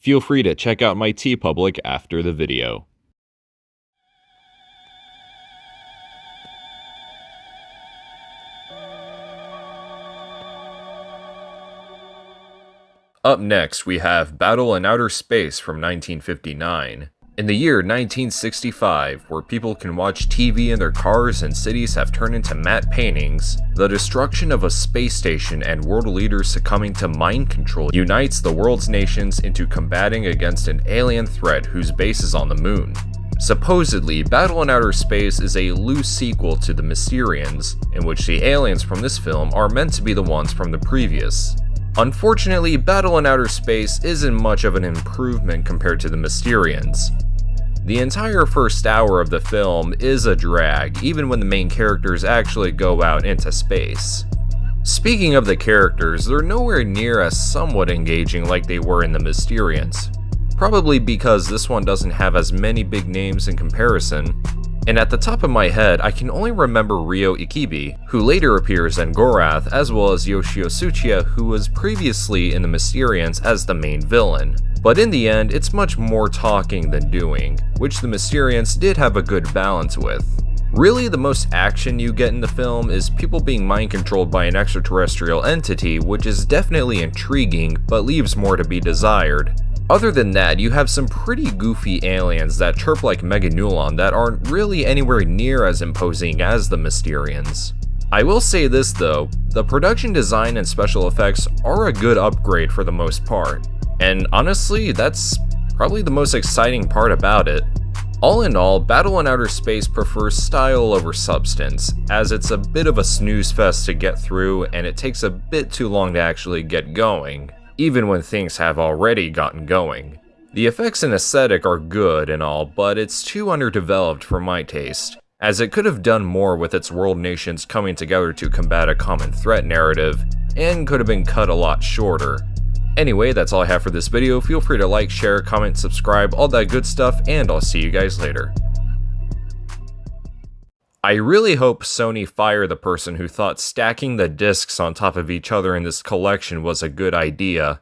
Feel free to check out my TeePublic after the video. Up next, we have Battle in Outer Space from 1959. In the year 1965, where people can watch TV in their cars and cities have turned into matte paintings, the destruction of a space station and world leaders succumbing to mind control unites the world's nations into combating against an alien threat whose base is on the moon. Supposedly, Battle in Outer Space is a loose sequel to the Mysterians, in which the aliens from this film are meant to be the ones from the previous. Unfortunately, Battle in Outer Space isn't much of an improvement compared to the Mysterians. The entire first hour of the film is a drag, even when the main characters actually go out into space. Speaking of the characters, they're nowhere near as somewhat engaging like they were in the Mysterians. Probably because this one doesn't have as many big names in comparison, and at the top of my head, I can only remember Ryo Ikibi, who later appears in Gorath, as well as Yoshio Tsuchiya, who was previously in the Mysterians as the main villain. But in the end, it's much more talking than doing, which the Mysterians did have a good balance with. Really, the most action you get in the film is people being mind-controlled by an extraterrestrial entity, which is definitely intriguing, but leaves more to be desired. Other than that, you have some pretty goofy aliens that chirp like Meganulon that aren't really anywhere near as imposing as the Mysterians. I will say this though, the production design and special effects are a good upgrade for the most part, and honestly, that's probably the most exciting part about it. All in all, Battle in Outer Space prefers style over substance, as it's a bit of a snooze fest to get through and it takes a bit too long to actually get going, even when things have already gotten going. The effects and aesthetic are good and all, but it's too underdeveloped for my taste, as it could have done more with its world nations coming together to combat a common threat narrative, and could have been cut a lot shorter. Anyway, that's all I have for this video. Feel free to like, share, comment, subscribe, all that good stuff, and I'll see you guys later. I really hope Sony fire the person who thought stacking the discs on top of each other in this collection was a good idea,